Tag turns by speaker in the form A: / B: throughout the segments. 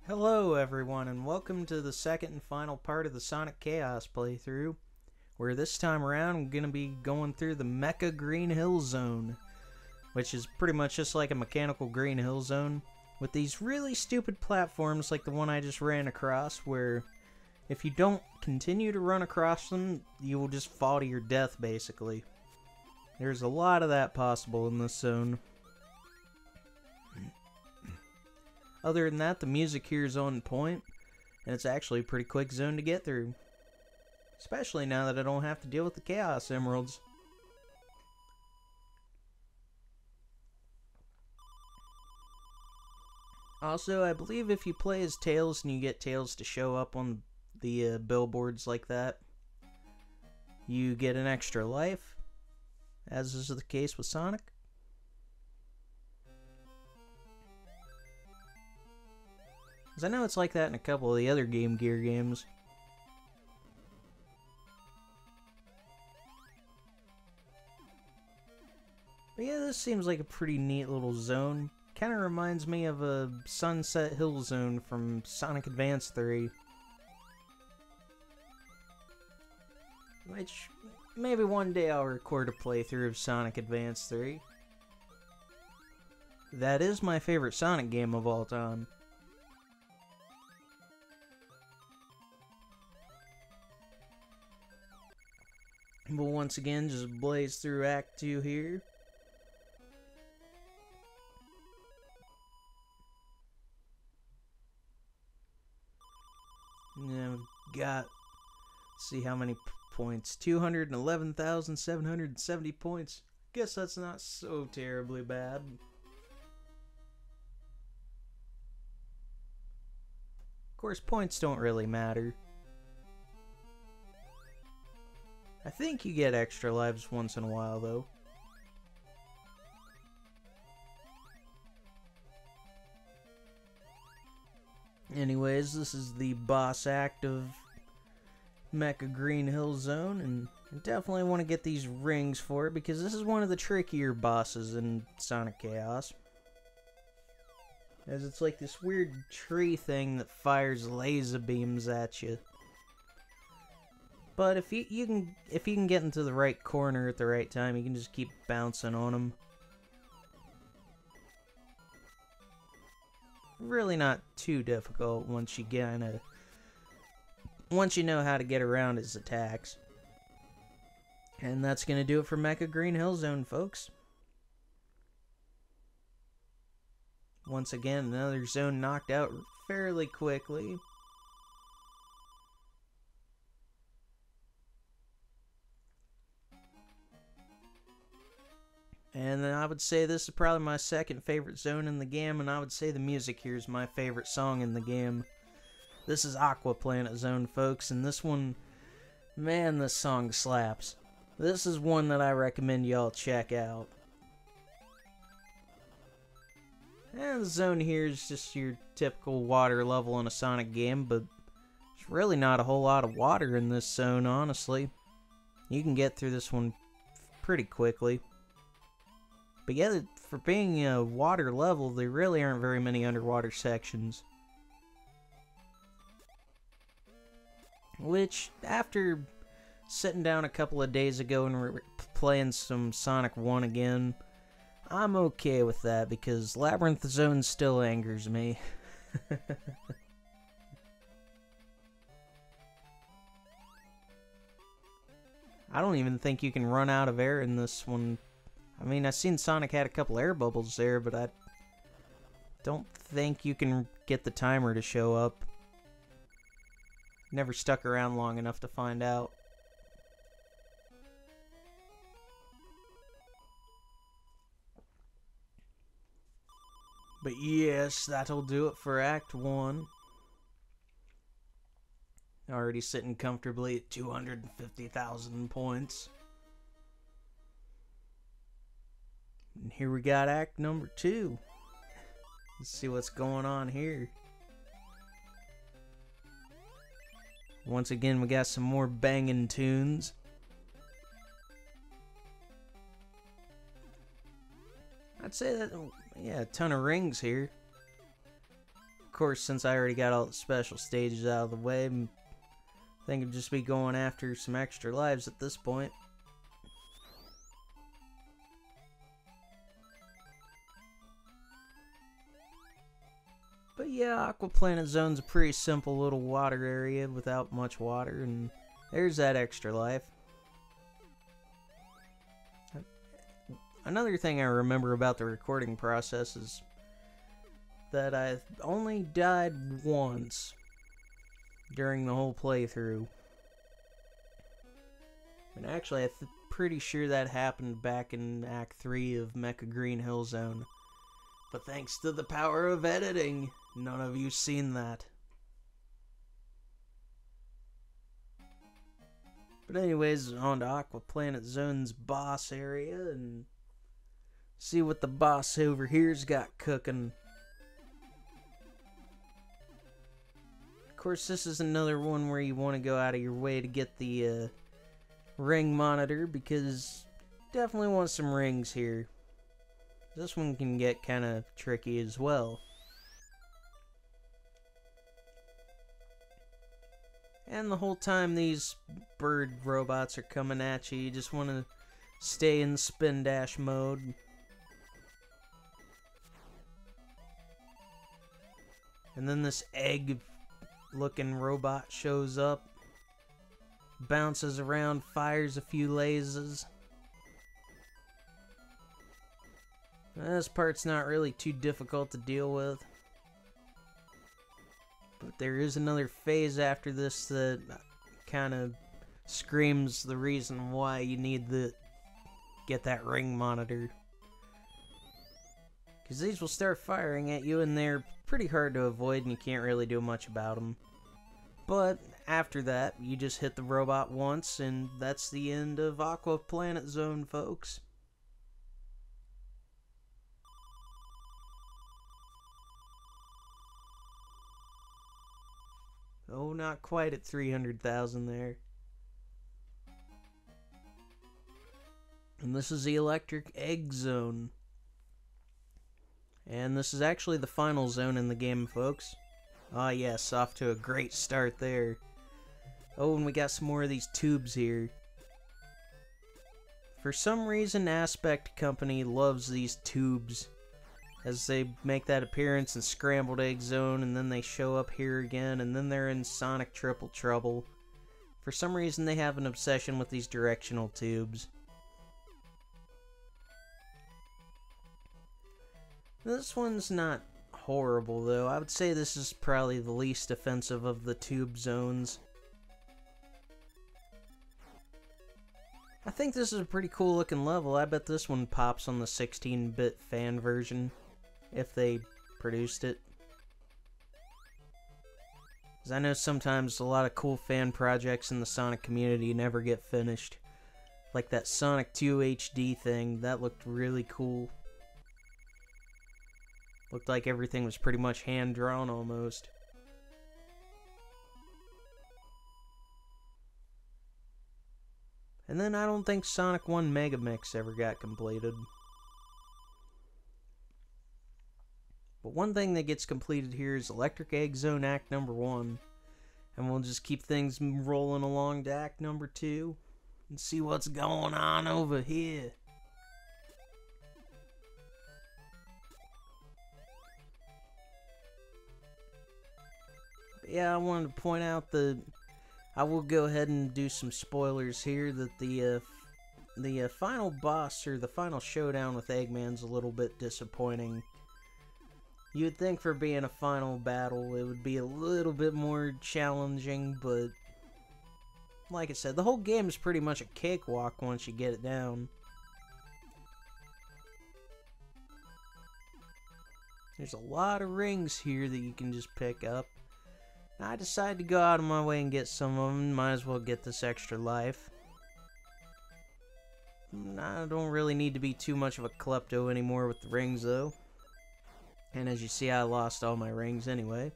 A: Hello everyone, and welcome to the second and final part of the Sonic Chaos playthrough, where this time around I'm going to be going through the MECHA Green Hill Zone, which is pretty much just like a mechanical Green Hill Zone, with these really stupid platforms like the one I just ran across, where if you don't continue to run across them, you will just fall to your death basically. There's a lot of that possible in this zone. Other than that, the music here is on point, and it's actually a pretty quick zone to get through. Especially now that I don't have to deal with the Chaos Emeralds. Also, I believe if you play as Tails and you get Tails to show up on the billboards like that, you get an extra life, as is the case with Sonic. I know it's like that in a couple of the other Game Gear games. But yeah, this seems like a pretty neat little zone. Kinda reminds me of a Sunset Hill Zone from Sonic Advance 3. Which, maybe one day I'll record a playthrough of Sonic Advance 3. That is my favorite Sonic game of all time. But once again, just blaze through Act 2 here. And I've got, let's see how many points, 211,770 points. Guess that's not so terribly bad. Of course, points don't really matter. I think you get extra lives once in a while, though. Anyways, this is the boss act of MECHA Green Hill Zone, and I definitely want to get these rings for it, because this is one of the trickier bosses in Sonic Chaos. As it's like this weird tree thing that fires laser beams at you. But if you can get into the right corner at the right time, you can just keep bouncing on them. Really not too difficult once you know how to get around his attacks. And that's gonna do it for MECHA Green Hill Zone, folks. Once again, another zone knocked out fairly quickly. And then I would say this is probably my second favorite zone in the game, and I would say the music here is my favorite song in the game. This is Aqua Planet Zone, folks, and this one, man, this song slaps. This is one that I recommend y'all check out. And the zone here is just your typical water level in a Sonic game, but there's really not a whole lot of water in this zone, honestly. You can get through this one pretty quickly. But yeah, for being a water level, there really aren't very many underwater sections. Which, after sitting down a couple of days ago and playing some Sonic 1 again, I'm okay with that, because Labyrinth Zone still angers me. I don't even think you can run out of air in this one. I mean, I've seen Sonic had a couple air bubbles there, but I don't think you can get the timer to show up. Never stuck around long enough to find out. But yes, that'll do it for Act 1. Already sitting comfortably at 250,000 points. And here we got Act number 2. Let's see what's going on here. Once again, we got some more banging tunes. I'd say that, yeah, a ton of rings here. course, since I already got all the special stages out of the way, I think I'd just be going after some extra lives at this point. But yeah, Aqua Planet Zone's a pretty simple little water area without much water, and there's that extra life. Another thing I remember about the recording process is that I only died once during the whole playthrough. And actually, I'm pretty sure that happened back in Act 3 of MECHA Green Hill Zone. But thanks to the power of editing, none of you seen that. But anyways, on to Aqua Planet Zone's boss area and see what the boss over here's got cooking. Of course, this is another one where you want to go out of your way to get the ring monitor, because definitely want some rings here. This one can get kind of tricky as well. And the whole time these bird robots are coming at you, you just want to stay in spin dash mode. And then this egg looking robot shows up, bounces around, fires a few lasers. This part's not really too difficult to deal with. But there is another phase after this that kind of screams the reason why you need to get that ring monitor. Because these will start firing at you, and they're pretty hard to avoid, and you can't really do much about them. But after that, you just hit the robot once, and that's the end of Aqua Planet Zone, folks. Oh, not quite at 300,000 there. And this is the Electric Egg Zone. And this is actually the final zone in the game, folks. Ah, yes, off to a great start there. Oh, and we got some more of these tubes here. For some reason, Aspect Company loves these tubes, as they make that appearance in Scrambled Egg Zone, and then they show up here again, and then they're in Sonic Triple Trouble. For some reason, they have an obsession with these directional tubes. This one's not horrible, though. I would say this is probably the least offensive of the tube zones. I think this is a pretty cool looking level. I bet this one pops on the 16-bit fan version, if they produced it. Because I know sometimes a lot of cool fan projects in the Sonic community never get finished. Like that Sonic 2 HD thing, that looked really cool. Looked like everything was pretty much hand-drawn almost. And then I don't think Sonic 1 Mega Mix ever got completed. But one thing that gets completed here is Electric Egg Zone Act number 1. And we'll just keep things rolling along to Act number 2. And see what's going on over here. Yeah, I wanted to point out that I will go ahead and do some spoilers here, that the final boss, or the final showdown with Eggman's a little bit disappointing. You would think for being a final battle it would be a little bit more challenging, but like I said, the whole game is pretty much a cakewalk once you get it down. There's a lot of rings here that you can just pick up. I decided to go out of my way and get some of them. Might as well get this extra life. I don't really need to be too much of a klepto anymore with the rings, though. And as you see, I lost all my rings anyway.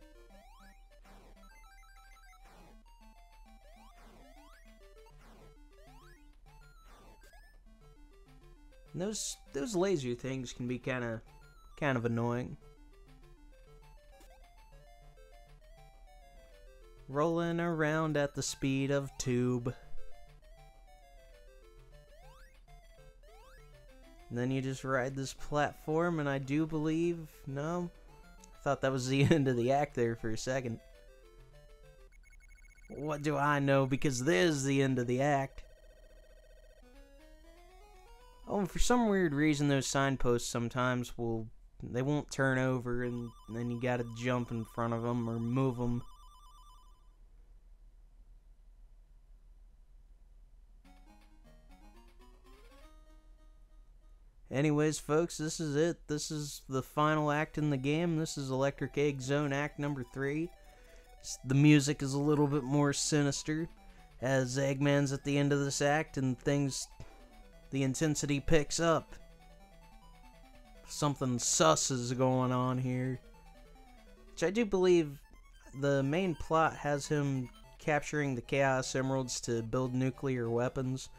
A: And those laser things can be kind of annoying. rolling around at the speed of tube. And then you just ride this platform, and I do believe... No? I thought that was the end of the act there for a second. What do I know? Because there's the end of the act. Oh, and for some weird reason, those signposts sometimes they won't turn over, and then you gotta jump in front of them or move them. Anyways, folks, this is it. This is the final act in the game. This is Electric Egg Zone Act number 3. The music is a little bit more sinister, as Eggman's at the end of this act, and the intensity picks up. Something sus is going on here. Which I do believe the main plot has him capturing the Chaos Emeralds to build nuclear weapons.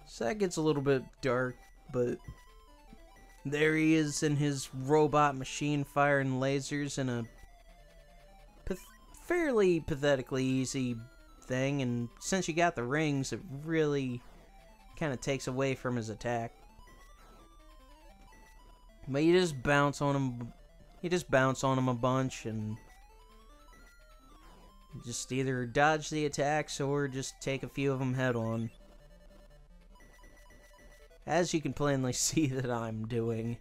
A: So that gets a little bit dark, but there he is in his robot machine firing lasers in a fairly pathetically easy thing, and since you got the rings, it really kind of takes away from his attack. But you just bounce on him a bunch, and just either dodge the attacks or just take a few of them head on. As you can plainly see that I'm doing.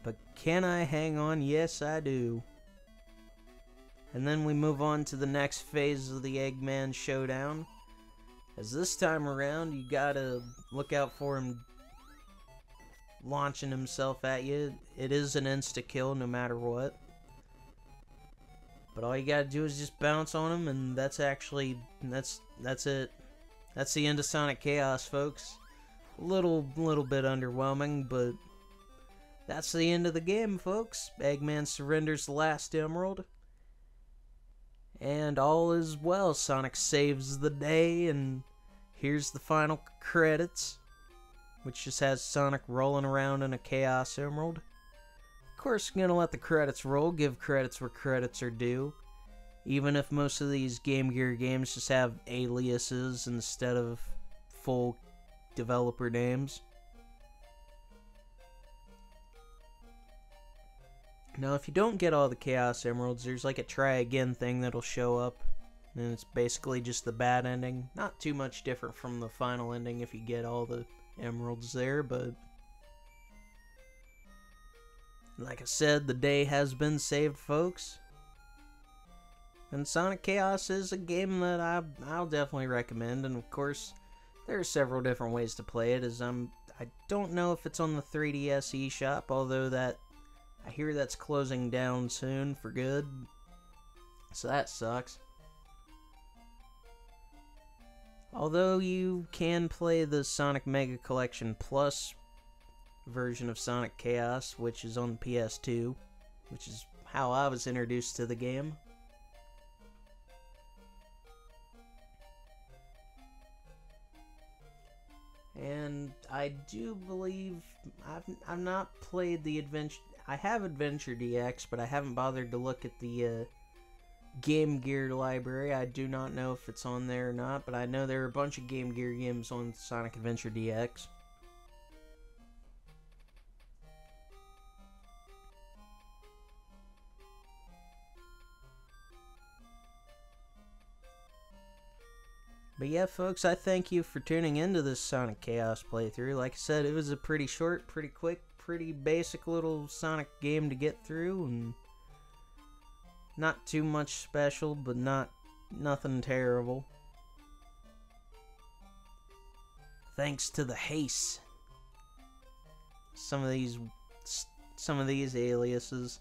A: But can I hang on? Yes, I do. And then we move on to the next phase of the Eggman showdown. As this time around, you gotta look out for him launching himself at you. It is an insta-kill no matter what. But all you gotta do is just bounce on him, and that's it. That's the end of Sonic Chaos, folks. A little bit underwhelming, but that's the end of the game, folks. Eggman surrenders the last emerald. And all is well. Sonic saves the day, and here's the final credits, which just has Sonic rolling around in a Chaos Emerald. Of course, I'm gonna let the credits roll, give credits where credits are due. Even if most of these Game Gear games just have aliases instead of full developer names. Now, if you don't get all the Chaos Emeralds, there's like a try again thing that'll show up. And it's basically just the bad ending. Not too much different from the final ending if you get all the emeralds there, but like I said, the day has been saved, folks. And Sonic Chaos is a game that I'll definitely recommend. And of course, there are several different ways to play it. I don't know if it's on the 3DS eShop, although I hear that's closing down soon for good. So that sucks. Although you can play the Sonic Mega Collection Plus version of Sonic Chaos, which is on the PS2, which is how I was introduced to the game. And I do believe I've not played the Adventure. I have Adventure DX, but I haven't bothered to look at the Game Gear library. I do not know if it's on there or not, but I know there are a bunch of Game Gear games on Sonic Adventure DX. But yeah, folks, I thank you for tuning into this Sonic Chaos playthrough. Like I said, it was a pretty short, pretty quick, pretty basic little Sonic game to get through, and not too much special, but nothing terrible. Thanks to the haste. Some of these aliases.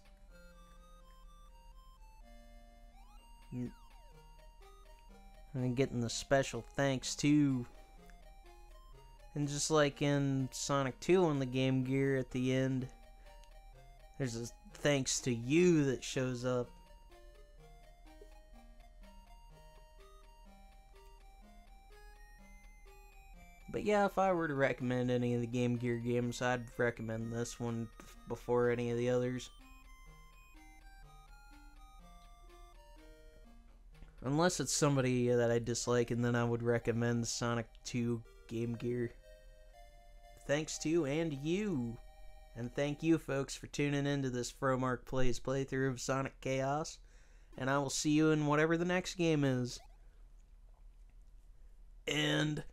A: And getting the special thanks too. And just like in Sonic 2 on the Game Gear at the end, there's a thanks to you that shows up. But yeah, if I were to recommend any of the Game Gear games, I'd recommend this one before any of the others. Unless it's somebody that I dislike, and then I would recommend Sonic 2 Game Gear. Thanks to and you. And thank you, folks, for tuning into this Fromark Plays playthrough of Sonic Chaos. And I will see you in whatever the next game is. And